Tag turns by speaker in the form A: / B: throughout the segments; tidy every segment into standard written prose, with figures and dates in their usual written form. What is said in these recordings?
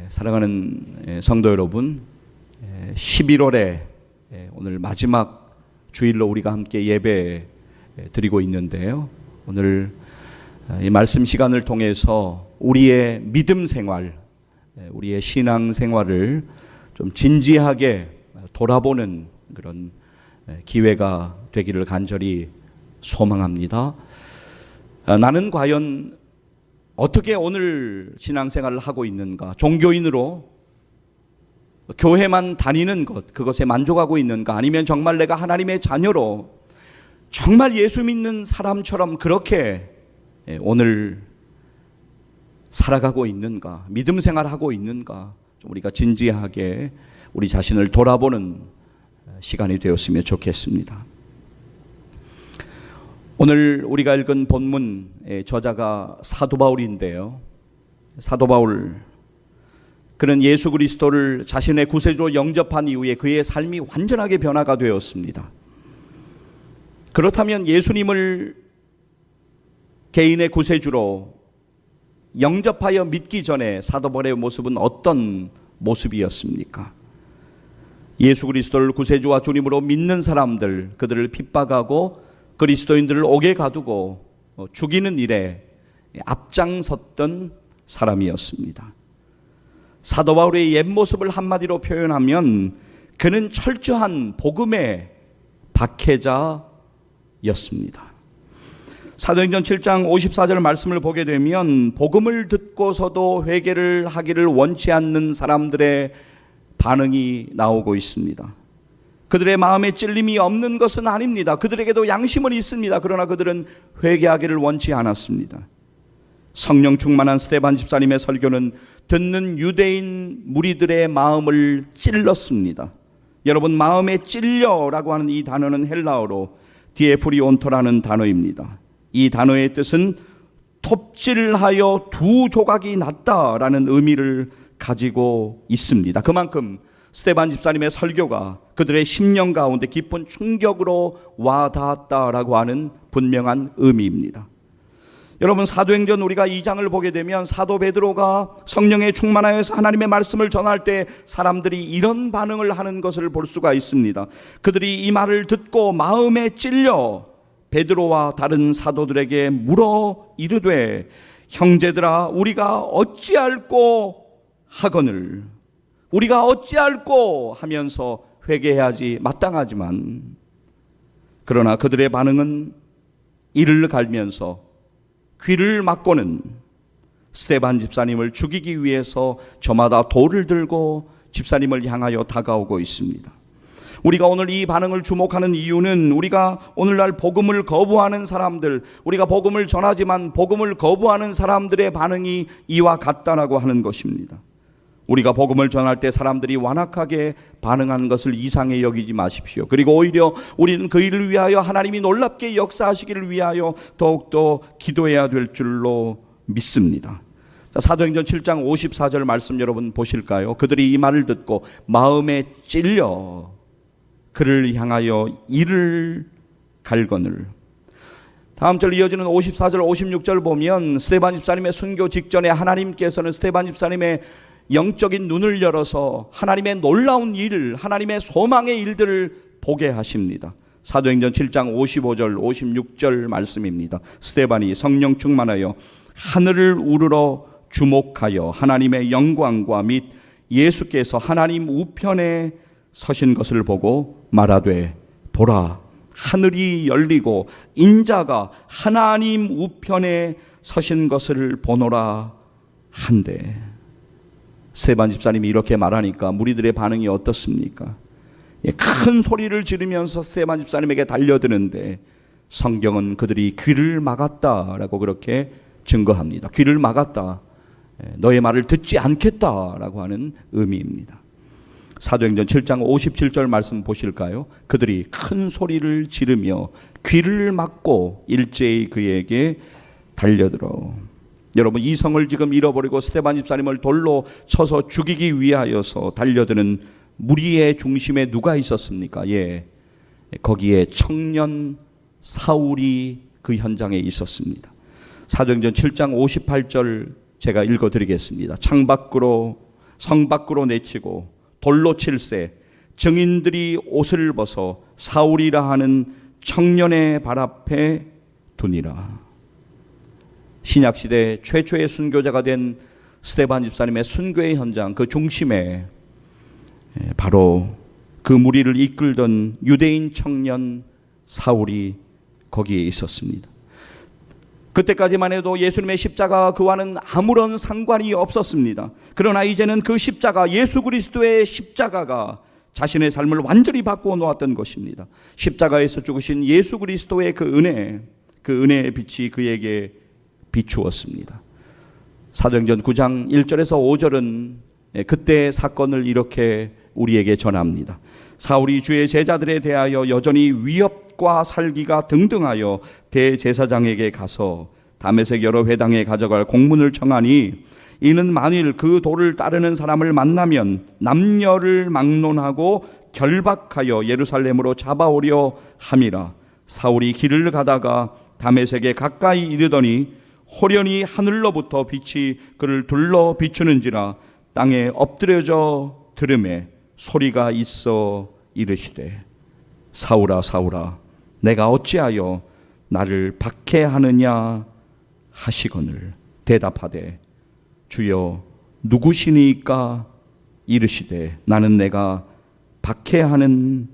A: 사랑하는 성도 여러분, 11월에 오늘 마지막 주일로 우리가 함께 예배 드리고 있는데요. 오늘 이 말씀 시간을 통해서 우리의 믿음 생활, 우리의 신앙 생활을 좀 진지하게 돌아보는 그런 기회가 되기를 간절히 소망합니다. 나는 과연 어떻게 오늘 신앙생활을 하고 있는가? 종교인으로 교회만 다니는 것, 그것에 만족하고 있는가? 아니면 정말 내가 하나님의 자녀로 정말 예수 믿는 사람처럼 그렇게 오늘 살아가고 있는가? 믿음 생활하고 있는가? 좀 우리가 진지하게 우리 자신을 돌아보는 시간이 되었으면 좋겠습니다. 오늘 우리가 읽은 본문의 저자가 사도 바울인데요. 사도 바울, 그는 예수 그리스도를 자신의 구세주로 영접한 이후에 그의 삶이 완전하게 변화가 되었습니다. 그렇다면 예수님을 개인의 구세주로 영접하여 믿기 전에 사도 바울의 모습은 어떤 모습이었습니까? 예수 그리스도를 구세주와 주님으로 믿는 사람들, 그들을 핍박하고 그리스도인들을 옥에 가두고 죽이는 일에 앞장섰던 사람이었습니다. 사도 바울의 옛 모습을 한마디로 표현하면 그는 철저한 복음의 박해자였습니다. 사도행전 7장 54절 말씀을 보게 되면 복음을 듣고서도 회개를 하기를 원치 않는 사람들의 반응이 나오고 있습니다. 그들의 마음에 찔림이 없는 것은 아닙니다. 그들에게도 양심은 있습니다. 그러나 그들은 회개하기를 원치 않았습니다. 성령 충만한 스데반 집사님의 설교는 듣는 유대인 무리들의 마음을 찔렀습니다. 여러분, 마음에 찔려라고 하는 이 단어는 헬라어로 디에프리온토라는 단어입니다. 이 단어의 뜻은 톱질하여 두 조각이 났다라는 의미를 가지고 있습니다. 그만큼 스데반 집사님의 설교가 그들의 심령 가운데 깊은 충격으로 와닿았다라고 하는 분명한 의미입니다. 여러분, 사도행전 우리가 2장을 보게 되면 사도 베드로가 성령에 충만하여서 하나님의 말씀을 전할 때 사람들이 이런 반응을 하는 것을 볼 수가 있습니다. 그들이 이 말을 듣고 마음에 찔려 베드로와 다른 사도들에게 물어 이르되, 형제들아, 우리가 어찌할꼬 하거늘, 우리가 어찌할꼬 하면서 회개해야지 마땅하지만, 그러나 그들의 반응은 이를 갈면서 귀를 막고는 스데반 집사님을 죽이기 위해서 저마다 돌을 들고 집사님을 향하여 다가오고 있습니다. 우리가 오늘 이 반응을 주목하는 이유는 우리가 오늘날 복음을 거부하는 사람들, 우리가 복음을 전하지만 복음을 거부하는 사람들의 반응이 이와 같다라고 하는 것입니다. 우리가 복음을 전할 때 사람들이 완악하게 반응하는 것을 이상히 여기지 마십시오. 그리고 오히려 우리는 그 일을 위하여 하나님이 놀랍게 역사하시기를 위하여 더욱더 기도해야 될 줄로 믿습니다. 자, 사도행전 7장 54절 말씀 여러분 보실까요? 그들이 이 말을 듣고 마음에 찔려 그를 향하여 이를 갈거늘. 다음 절 이어지는 54절 56절 보면 스데반 집사님의 순교 직전에 하나님께서는 스데반 집사님의 영적인 눈을 열어서 하나님의 놀라운 일, 하나님의 소망의 일들을 보게 하십니다. 사도행전 7장 55절 56절 말씀입니다. 스데반이 성령 충만하여 하늘을 우러러 주목하여 하나님의 영광과 및 예수께서 하나님 우편에 서신 것을 보고 말하되, 보라, 하늘이 열리고 인자가 하나님 우편에 서신 것을 보노라 한데. 스데반 집사님이 이렇게 말하니까 무리들의 반응이 어떻습니까? 큰 소리를 지르면서 스데반 집사님에게 달려드는데 성경은 그들이 귀를 막았다라고 그렇게 증거합니다. 귀를 막았다, 너의 말을 듣지 않겠다라고 하는 의미입니다. 사도행전 7장 57절 말씀 보실까요? 그들이 큰 소리를 지르며 귀를 막고 일제히 그에게 달려들어. 여러분, 이성을 지금 잃어버리고 스데반 집사님을 돌로 쳐서 죽이기 위하여서 달려드는 무리의 중심에 누가 있었습니까? 거기에 청년 사울이 그 현장에 있었습니다. 사도행전 7장 58절 제가 읽어드리겠습니다. 창밖으로 성 밖으로 내치고 돌로 칠세, 증인들이 옷을 벗어 사울이라 하는 청년의 발 앞에 두니라. 신약시대 최초의 순교자가 된 스데반 집사님의 순교의 현장, 그 중심에 바로 그 무리를 이끌던 유대인 청년 사울이 거기에 있었습니다. 그때까지만 해도 예수님의 십자가가 그와는 아무런 상관이 없었습니다. 그러나 이제는 그 십자가, 예수 그리스도의 십자가가 자신의 삶을 완전히 바꾸어 놓았던 것입니다. 십자가에서 죽으신 예수 그리스도의 그 은혜의 빛이 그에게 비추었습니다. 사도행전 9장 1절에서 5절은 그때의 사건을 이렇게 우리에게 전합니다. 사울이 주의 제자들에 대하여 여전히 위협과 살기가 등등하여 대제사장에게 가서 다메섹 여러 회당에 가져갈 공문을 청하니, 이는 만일 그 도를 따르는 사람을 만나면 남녀를 막론하고 결박하여 예루살렘으로 잡아오려 함이라. 사울이 길을 가다가 다메섹에 가까이 이르더니 호련히 하늘로부터 빛이 그를 둘러 비추는지라. 땅에 엎드려져 들음에 소리가 있어 이르시되, 사울아 사울아 내가 어찌하여 나를 박해하느냐 하시거늘 대답하되, 주여 누구시니까? 이르시되, 나는 내가 박해하는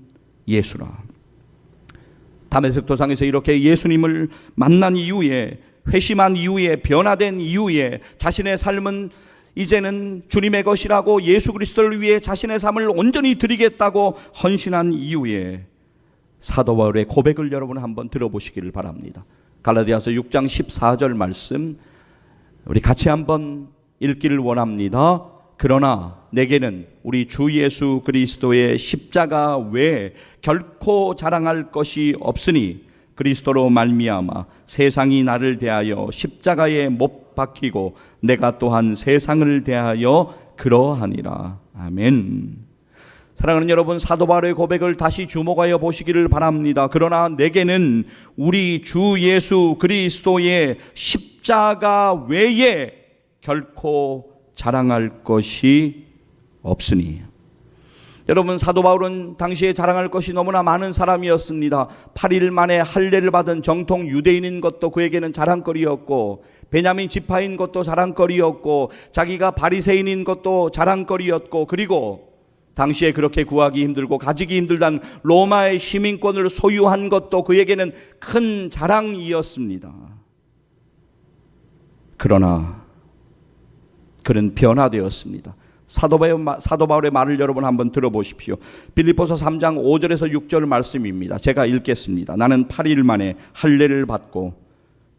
A: 예수라. 다메섹 도상에서 이렇게 예수님을 만난 이후에, 회심한 이후에, 변화된 이후에 자신의 삶은 이제는 주님의 것이라고 예수 그리스도를 위해 자신의 삶을 온전히 드리겠다고 헌신한 이후에 사도 바울의 고백을 여러분 한번 들어보시기를 바랍니다. 갈라디아서 6장 14절 말씀 우리 같이 한번 읽기를 원합니다. 그러나 내게는 우리 주 예수 그리스도의 십자가 외에 결코 자랑할 것이 없으니 그리스도로 말미암아 세상이 나를 대하여 십자가에 못 박히고 내가 또한 세상을 대하여 그러하니라. 아멘. 사랑하는 여러분, 사도 바울의 고백을 다시 주목하여 보시기를 바랍니다. 그러나 내게는 우리 주 예수 그리스도의 십자가 외에 결코 자랑할 것이 없으니. 여러분, 사도 바울은 당시에 자랑할 것이 너무나 많은 사람이었습니다. 8일 만에 할례를 받은 정통 유대인인 것도 그에게는 자랑거리였고, 베냐민 지파인 것도 자랑거리였고, 자기가 바리새인인 것도 자랑거리였고, 그리고 당시에 그렇게 구하기 힘들고 가지기 힘들던 로마의 시민권을 소유한 것도 그에게는 큰 자랑이었습니다. 그러나 그는 변화되었습니다. 사도 바울의 말을 여러분 한번 들어보십시오. 빌립보서 3장 5절에서 6절 말씀입니다. 제가 읽겠습니다. 나는 8일 만에 할례를 받고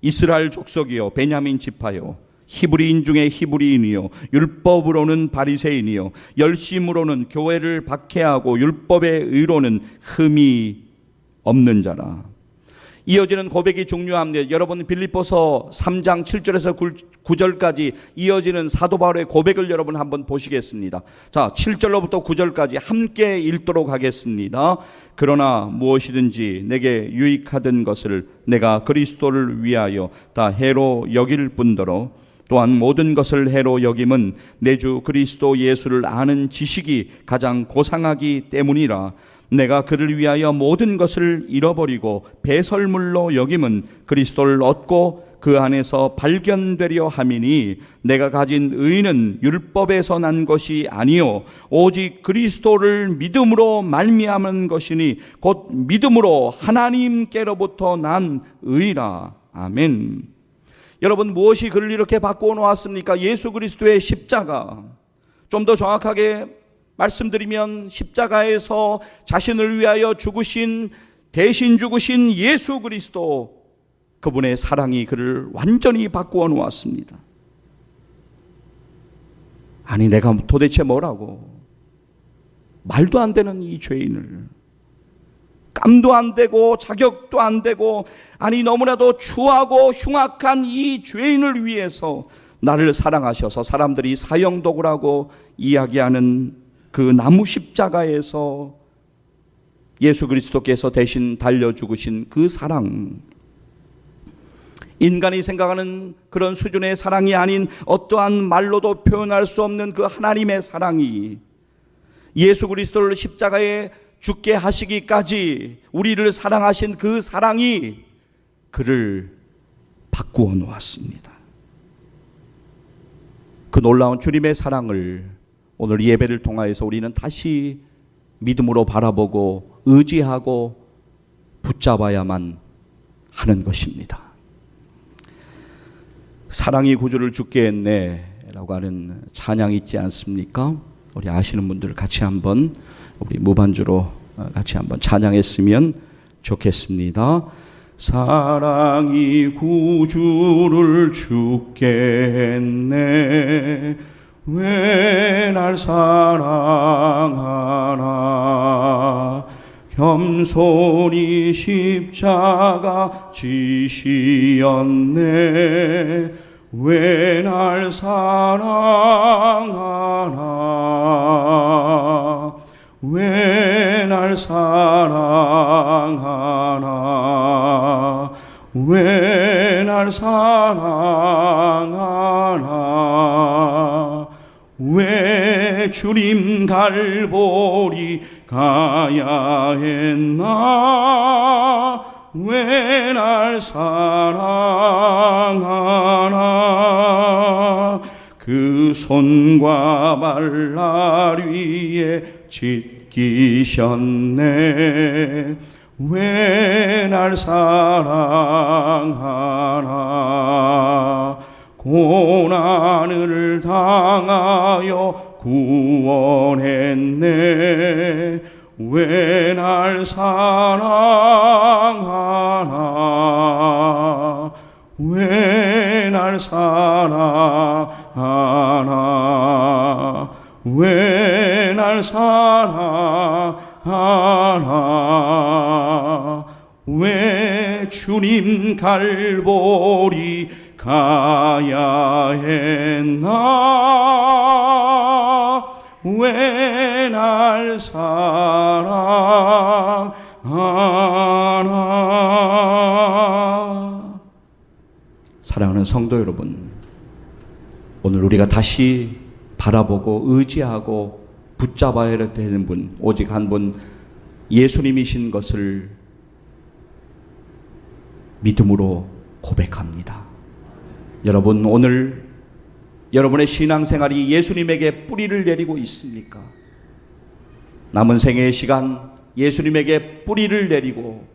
A: 이스라엘 족속이요 베냐민 지파요 히브리인 중에 히브리인이요 율법으로는 바리새인이요 열심으로는 교회를 박해하고 율법의 의로는 흠이 없는 자라. 이어지는 고백이 중요합니다. 여러분, 빌립보서 3장 7절에서 9절까지 이어지는 사도 바울의 고백을 여러분 한번 보시겠습니다. 자, 7절로부터 9절까지 함께 읽도록 하겠습니다. 그러나 무엇이든지 내게 유익하던 것을 내가 그리스도를 위하여 다 해로 여길 뿐더러 또한 모든 것을 해로 여김은 내 주 그리스도 예수를 아는 지식이 가장 고상하기 때문이라. 내가 그를 위하여 모든 것을 잃어버리고 배설물로 여김은 그리스도를 얻고 그 안에서 발견되려 함이니, 내가 가진 의는 율법에서 난 것이 아니요 오직 그리스도를 믿음으로 말미암은 것이니 곧 믿음으로 하나님께로부터 난 의라. 아멘. 여러분, 무엇이 그를 이렇게 바꾸어 놓았습니까? 예수 그리스도의 십자가. 좀 더 정확하게 말씀드리면 십자가에서 자신을 위하여 죽으신, 대신 죽으신 예수 그리스도, 그분의 사랑이 그를 완전히 바꾸어 놓았습니다. 아니, 내가 도대체 뭐라고, 말도 안 되는 이 죄인을, 깜도 안 되고 자격도 안 되고, 아니 너무나도 추하고 흉악한 이 죄인을 위해서 나를 사랑하셔서 사람들이 사형도구라고 이야기하는 그 나무 십자가에서 예수 그리스도께서 대신 달려 죽으신 그 사랑, 인간이 생각하는 그런 수준의 사랑이 아닌 어떠한 말로도 표현할 수 없는 그 하나님의 사랑이 예수 그리스도를 십자가에 죽게 하시기까지 우리를 사랑하신 그 사랑이 그를 바꾸어 놓았습니다. 그 놀라운 주님의 사랑을 오늘 예배를 통하여서 우리는 다시 믿음으로 바라보고 의지하고 붙잡아야만 하는 것입니다. 사랑이 구주를 죽게 했네 라고 하는 찬양이 있지 않습니까? 우리 아시는 분들 같이 한번 우리 무반주로 같이 한번 찬양했으면 좋겠습니다. 사랑이 구주를 죽게 했네 왜 날 사랑하나 겸손히 십자가 지시었네 왜 날 사랑하나 왜 날 사랑하나 왜 날 사랑하나 왜 주님 갈보리 가야 했나 왜 날 사랑하나 그 손과 발 위에 짓기셨네 왜 날 사랑하나 고난을 당하여 구원했네 왜 날 사랑하나 왜 날 사랑하나 왜 날 사랑하나 왜 주님 갈보리 가야 했나 왜 날 사랑하나. 사랑하는 성도 여러분, 오늘 우리가 다시 바라보고 의지하고 붙잡아야 되는 분, 오직 한 분 예수님이신 것을 믿음으로 고백합니다. 여러분, 오늘 여러분의 신앙생활이 예수님에게 뿌리를 내리고 있습니까? 남은 생애의 시간 예수님에게 뿌리를 내리고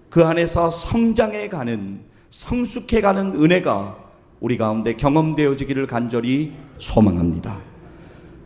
A: 그 안에서 성장해가는, 성숙해가는 은혜가 우리 가운데 경험되어지기를 간절히 소망합니다.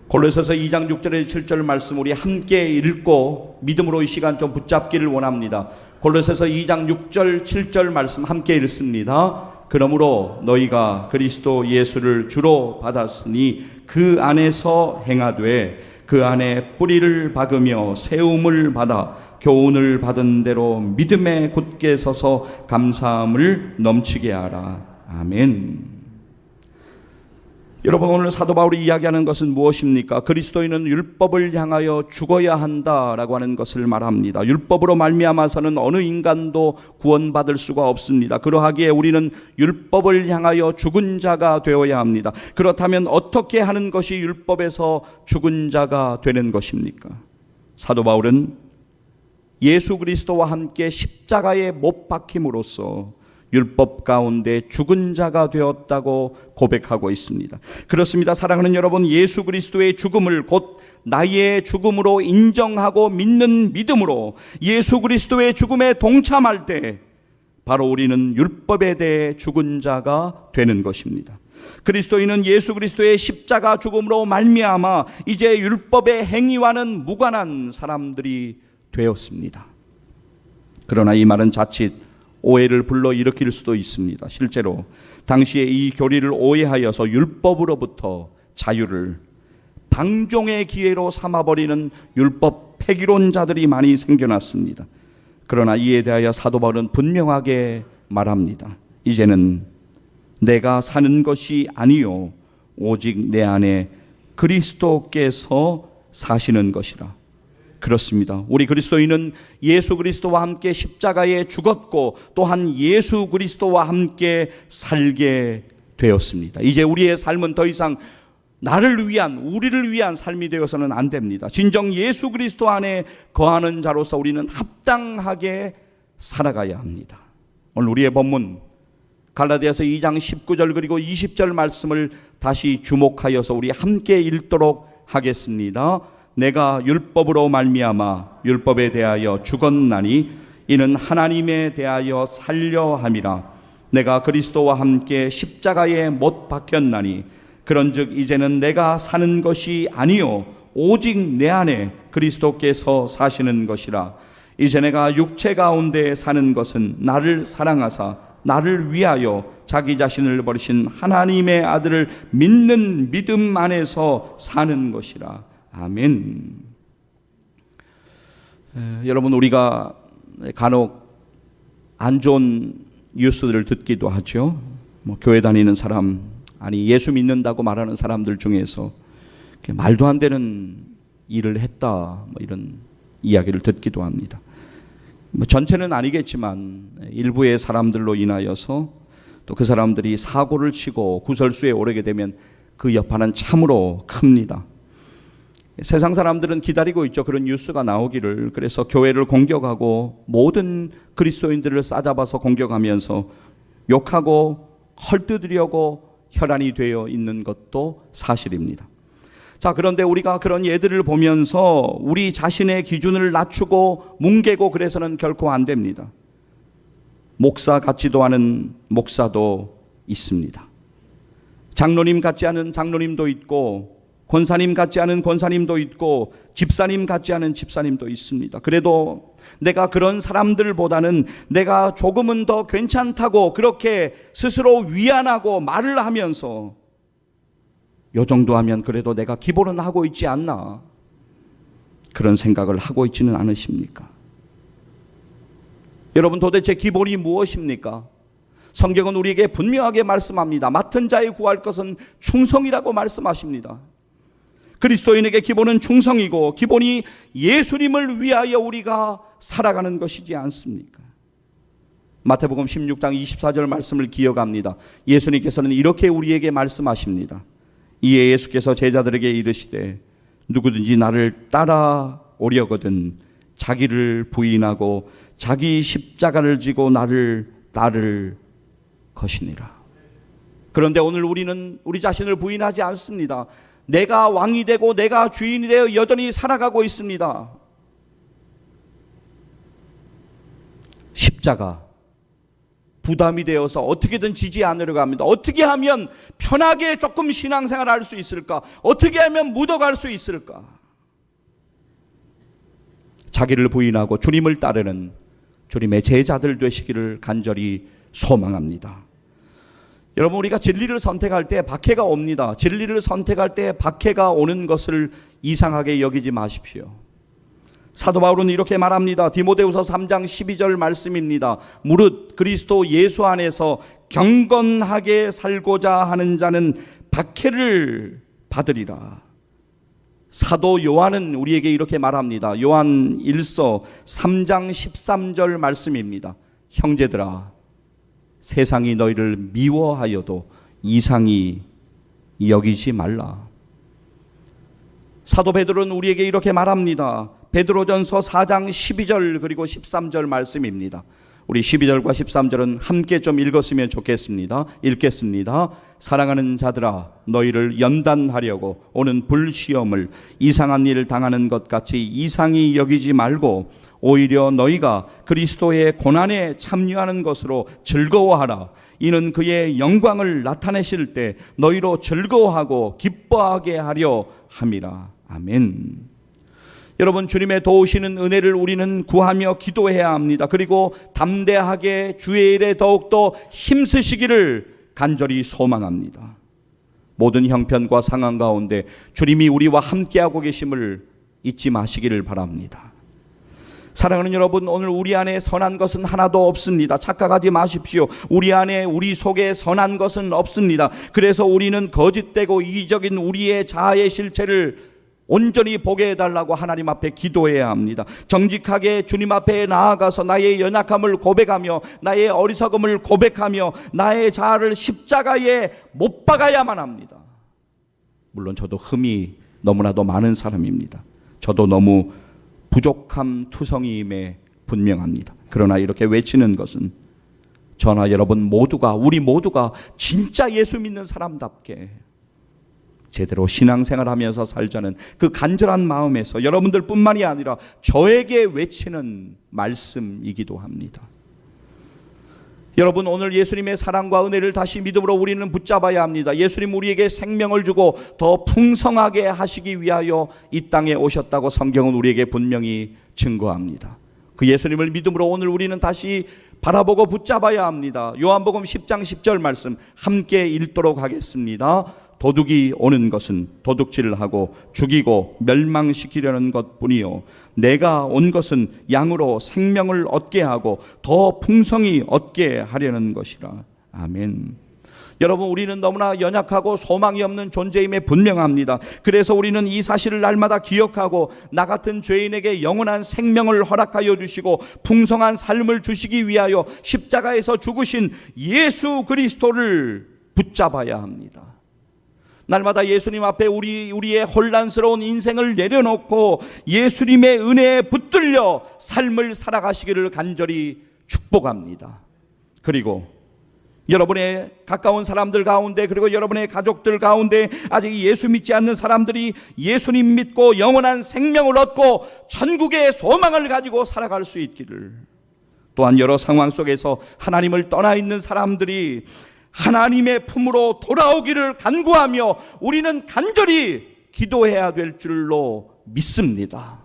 A: 골로새서 2장 6절에 7절 말씀 우리 함께 읽고 믿음으로 이 시간 좀 붙잡기를 원합니다. 골로새서 2장 6절 7절 말씀 함께 읽습니다. 그러므로 너희가 그리스도 예수를 주로 받았으니 그 안에서 행하되 그 안에 뿌리를 박으며 세움을 받아 교훈을 받은 대로 믿음에 굳게 서서 감사함을 넘치게 하라. 아멘. 여러분, 오늘 사도 바울이 이야기하는 것은 무엇입니까? 그리스도인은 율법을 향하여 죽어야 한다라고 하는 것을 말합니다. 율법으로 말미암아서는 어느 인간도 구원받을 수가 없습니다. 그러하기에 우리는 율법을 향하여 죽은 자가 되어야 합니다. 그렇다면 어떻게 하는 것이 율법에서 죽은 자가 되는 것입니까? 사도 바울은 예수 그리스도와 함께 십자가에 못 박힘으로써 율법 가운데 죽은 자가 되었다고 고백하고 있습니다. 그렇습니다. 사랑하는 여러분, 예수 그리스도의 죽음을 곧 나의 죽음으로 인정하고 믿는 믿음으로 예수 그리스도의 죽음에 동참할 때 바로 우리는 율법에 대해 죽은 자가 되는 것입니다. 그리스도인은 예수 그리스도의 십자가 죽음으로 말미암아 이제 율법의 행위와는 무관한 사람들이 되었습니다. 그러나 이 말은 자칫 오해를 불러일으킬 수도 있습니다. 실제로 당시에 이 교리를 오해하여서 율법으로부터 자유를 방종의 기회로 삼아버리는 율법 폐기론자들이 많이 생겨났습니다. 그러나 이에 대하여 사도 바울은 분명하게 말합니다. 이제는 내가 사는 것이 아니요 오직 내 안에 그리스도께서 사시는 것이라. 그렇습니다. 우리 그리스도인은 예수 그리스도와 함께 십자가에 죽었고 또한 예수 그리스도와 함께 살게 되었습니다. 이제 우리의 삶은 더 이상 나를 위한, 우리를 위한 삶이 되어서는 안 됩니다. 진정 예수 그리스도 안에 거하는 자로서 우리는 합당하게 살아가야 합니다. 오늘 우리의 본문 갈라디아서 2장 19절 그리고 20절 말씀을 다시 주목하여서 우리 함께 읽도록 하겠습니다. 내가 율법으로 말미암아 율법에 대하여 죽었나니 이는 하나님에 대하여 살려 함이라. 내가 그리스도와 함께 십자가에 못 박혔나니 그런즉 이제는 내가 사는 것이 아니요 오직 내 안에 그리스도께서 사시는 것이라. 이제 내가 육체 가운데 사는 것은 나를 사랑하사 나를 위하여 자기 자신을 버리신 하나님의 아들을 믿는 믿음 안에서 사는 것이라. 아멘. 여러분, 우리가 간혹 안 좋은 뉴스들을 듣기도 하죠. 교회 다니는 사람, 아니 예수 믿는다고 말하는 사람들 중에서 말도 안 되는 일을 했다, 이런 이야기를 듣기도 합니다. 전체는 아니겠지만 일부의 사람들로 인하여서 또 그 사람들이 사고를 치고 구설수에 오르게 되면 그 여파는 참으로 큽니다. 세상 사람들은 기다리고 있죠. 그런 뉴스가 나오기를. 그래서 교회를 공격하고 모든 그리스도인들을 싸잡아서 공격하면서 욕하고 헐뜯으려고 혈안이 되어 있는 것도 사실입니다. 자, 그런데 우리가 그런 예들을 보면서 우리 자신의 기준을 낮추고 뭉개고 그래서는 결코 안 됩니다. 목사 같지도 않은 목사도 있습니다. 장로님 같지 않은 장로님도 있고 권사님 같지 않은 권사님도 있고 집사님 같지 않은 집사님도 있습니다. 그래도 내가 그런 사람들보다는 내가 조금은 더 괜찮다고 그렇게 스스로 위안하고 말을 하면서 요 정도 하면 그래도 내가 기본은 하고 있지 않나, 그런 생각을 하고 있지는 않으십니까? 여러분, 도대체 기본이 무엇입니까? 성경은 우리에게 분명하게 말씀합니다. 맡은 자에 구할 것은 충성이라고 말씀하십니다. 그리스도인에게 기본은 충성이고 기본이 예수님을 위하여 우리가 살아가는 것이지 않습니까? 마태복음 16장 24절 말씀을 기억합니다. 예수님께서는 이렇게 우리에게 말씀하십니다. 이에 예수께서 제자들에게 이르시되 누구든지 나를 따라오려거든 자기를 부인하고 자기 십자가를 지고 나를 따를 것이니라. 그런데 오늘 우리는 우리 자신을 부인하지 않습니다. 내가 왕이 되고 내가 주인이 되어 여전히 살아가고 있습니다. 십자가 부담이 되어서 어떻게든 지지 않으려고 합니다. 어떻게 하면 편하게 조금 신앙생활을 할 수 있을까? 어떻게 하면 묻어갈 수 있을까? 자기를 부인하고 주님을 따르는 주님의 제자들 되시기를 간절히 소망합니다. 여러분, 우리가 진리를 선택할 때 박해가 옵니다. 진리를 선택할 때 박해가 오는 것을 이상하게 여기지 마십시오. 사도 바울은 이렇게 말합니다. 디모데후서 3장 12절 말씀입니다. 무릇 그리스도 예수 안에서 경건하게 살고자 하는 자는 박해를 받으리라. 사도 요한은 우리에게 이렇게 말합니다. 요한 1서 3장 13절 말씀입니다. 형제들아, 세상이 너희를 미워하여도 이상히 여기지 말라. 사도 베드로는 우리에게 이렇게 말합니다. 베드로전서 4장 12절 그리고 13절 말씀입니다. 우리 12절과 13절은 함께 좀 읽었으면 좋겠습니다. 읽겠습니다. 사랑하는 자들아, 너희를 연단하려고 오는 불시험을 이상한 일을 당하는 것 같이 이상히 여기지 말고 오히려 너희가 그리스도의 고난에 참여하는 것으로 즐거워하라. 이는 그의 영광을 나타내실 때 너희로 즐거워하고 기뻐하게 하려 함이라. 아멘. 여러분, 주님의 도우시는 은혜를 우리는 구하며 기도해야 합니다. 그리고 담대하게 주의 일에 더욱더 힘쓰시기를 간절히 소망합니다. 모든 형편과 상황 가운데 주님이 우리와 함께하고 계심을 잊지 마시기를 바랍니다. 사랑하는 여러분, 오늘 우리 안에 선한 것은 하나도 없습니다. 착각하지 마십시오. 우리 안에, 우리 속에 선한 것은 없습니다. 그래서 우리는 거짓되고 이기적인 우리의 자아의 실체를 온전히 보게 해달라고 하나님 앞에 기도해야 합니다. 정직하게 주님 앞에 나아가서 나의 연약함을 고백하며 나의 어리석음을 고백하며 나의 자아를 십자가에 못 박아야만 합니다. 물론 저도 흠이 너무나도 많은 사람입니다. 저도 너무 부족함 투성이임에 분명합니다. 그러나 이렇게 외치는 것은 저나 여러분 모두가, 우리 모두가 진짜 예수 믿는 사람답게 제대로 신앙생활하면서 살자는 그 간절한 마음에서 여러분들 뿐만이 아니라 저에게 외치는 말씀이기도 합니다. 여러분, 오늘 예수님의 사랑과 은혜를 다시 믿음으로 우리는 붙잡아야 합니다. 예수님 우리에게 생명을 주고 더 풍성하게 하시기 위하여 이 땅에 오셨다고 성경은 우리에게 분명히 증거합니다. 그 예수님을 믿음으로 오늘 우리는 다시 바라보고 붙잡아야 합니다. 요한복음 10장 10절 말씀 함께 읽도록 하겠습니다. 도둑이 오는 것은 도둑질을 하고 죽이고 멸망시키려는 것뿐이요 내가 온 것은 양으로 생명을 얻게 하고 더 풍성히 얻게 하려는 것이라. 아멘. 여러분, 우리는 너무나 연약하고 소망이 없는 존재임에 분명합니다. 그래서 우리는 이 사실을 날마다 기억하고 나 같은 죄인에게 영원한 생명을 허락하여 주시고 풍성한 삶을 주시기 위하여 십자가에서 죽으신 예수 그리스도를 붙잡아야 합니다. 날마다 예수님 앞에 우리의 혼란스러운 인생을 내려놓고 예수님의 은혜에 붙들려 삶을 살아가시기를 간절히 축복합니다. 그리고 여러분의 가까운 사람들 가운데, 그리고 여러분의 가족들 가운데 아직 예수 믿지 않는 사람들이 예수님 믿고 영원한 생명을 얻고 천국의 소망을 가지고 살아갈 수 있기를, 또한 여러 상황 속에서 하나님을 떠나 있는 사람들이 하나님의 품으로 돌아오기를 간구하며 우리는 간절히 기도해야 될 줄로 믿습니다.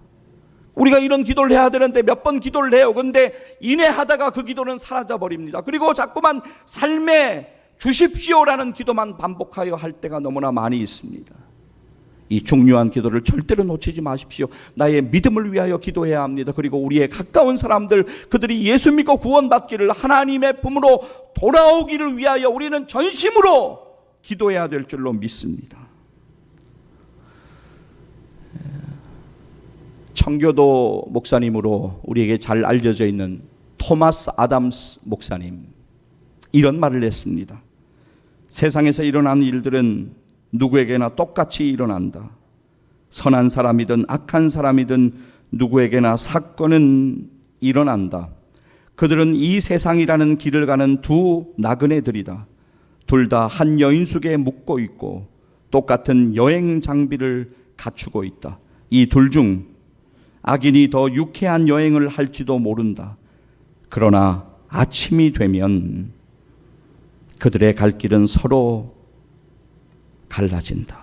A: 우리가 이런 기도를 해야 되는데 몇 번 기도를 해요. 그런데 인내하다가 그 기도는 사라져 버립니다. 그리고 자꾸만 삶에 주십시오라는 기도만 반복하여 할 때가 너무나 많이 있습니다. 이 중요한 기도를 절대로 놓치지 마십시오. 나의 믿음을 위하여 기도해야 합니다. 그리고 우리의 가까운 사람들, 그들이 예수 믿고 구원받기를, 하나님의 품으로 돌아오기를 위하여 우리는 전심으로 기도해야 될 줄로 믿습니다. 청교도 목사님으로 우리에게 잘 알려져 있는 토마스 아담스 목사님, 이런 말을 했습니다. 세상에서 일어난 일들은 누구에게나 똑같이 일어난다. 선한 사람이든 악한 사람이든 누구에게나 사건은 일어난다. 그들은 이 세상이라는 길을 가는 두 나그네들이다. 둘 다 한 여인숙에 묵고 있고 똑같은 여행 장비를 갖추고 있다. 이 둘 중 악인이 더 유쾌한 여행을 할지도 모른다. 그러나 아침이 되면 그들의 갈 길은 서로 갈라진다.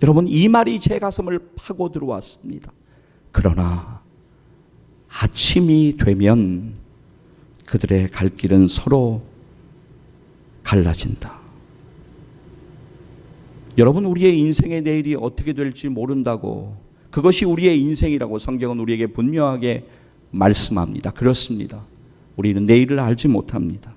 A: 여러분, 이 말이 제 가슴을 파고 들어왔습니다. 그러나 아침이 되면 그들의 갈 길은 서로 갈라진다. 여러분, 우리의 인생의 내일이 어떻게 될지 모른다고, 그것이 우리의 인생이라고 성경은 우리에게 분명하게 말씀합니다. 그렇습니다. 우리는 내일을 알지 못합니다.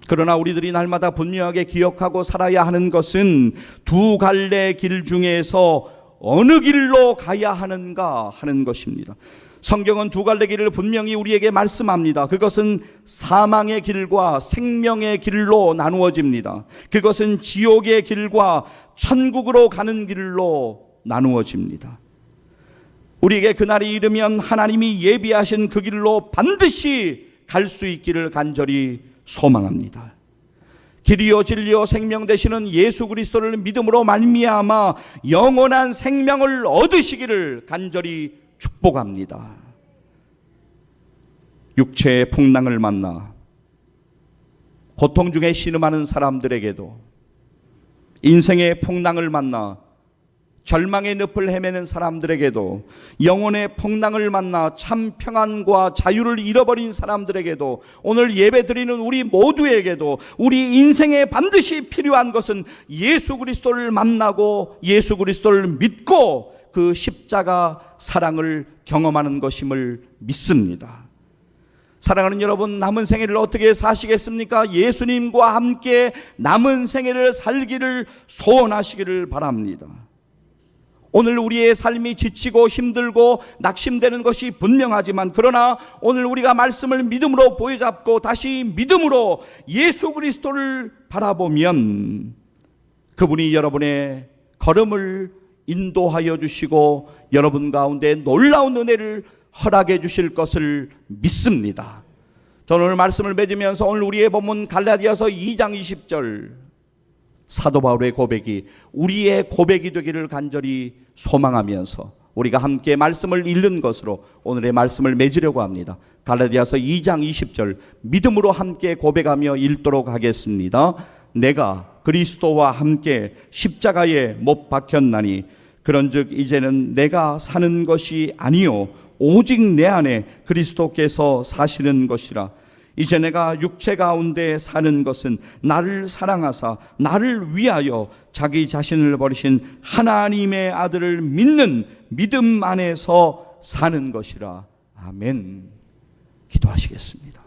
A: 그러나 우리들이 날마다 분명하게 기억하고 살아야 하는 것은 두 갈래 길 중에서 어느 길로 가야 하는가 하는 것입니다. 성경은 두 갈래 길을 분명히 우리에게 말씀합니다. 그것은 사망의 길과 생명의 길로 나누어집니다. 그것은 지옥의 길과 천국으로 가는 길로 나누어집니다. 우리에게 그날이 이르면 하나님이 예비하신 그 길로 반드시 갈 수 있기를 간절히 소망합니다. 길이요 진리요 생명 되시는 예수 그리스도를 믿음으로 말미암아 영원한 생명을 얻으시기를 간절히 축복합니다. 육체의 풍랑을 만나 고통 중에 신음하는 사람들에게도, 인생의 풍랑을 만나 절망의 늪을 헤매는 사람들에게도, 영혼의 풍랑을 만나 참 평안과 자유를 잃어버린 사람들에게도, 오늘 예배드리는 우리 모두에게도 우리 인생에 반드시 필요한 것은 예수 그리스도를 만나고 예수 그리스도를 믿고 그 십자가 사랑을 경험하는 것임을 믿습니다. 사랑하는 여러분, 남은 생애를 어떻게 사시겠습니까? 예수님과 함께 남은 생애를 살기를 소원하시기를 바랍니다. 오늘 우리의 삶이 지치고 힘들고 낙심되는 것이 분명하지만, 그러나 오늘 우리가 말씀을 믿음으로 보여잡고 다시 믿음으로 예수 그리스도를 바라보면 그분이 여러분의 걸음을 인도하여 주시고 여러분 가운데 놀라운 은혜를 허락해 주실 것을 믿습니다. 저는 오늘 말씀을 맺으면서 오늘 우리의 본문 갈라디아서 2장 20절 사도 바울의 고백이 우리의 고백이 되기를 간절히 소망하면서 우리가 함께 말씀을 읽는 것으로 오늘의 말씀을 맺으려고 합니다. 갈라디아서 2장 20절 믿음으로 함께 고백하며 읽도록 하겠습니다. 내가 그리스도와 함께 십자가에 못 박혔나니 그런즉 이제는 내가 사는 것이 아니요 오직 내 안에 그리스도께서 사시는 것이라. 이제 내가 육체 가운데 사는 것은 나를 사랑하사 나를 위하여 자기 자신을 버리신 하나님의 아들을 믿는 믿음 안에서 사는 것이라. 아멘. 기도하시겠습니다.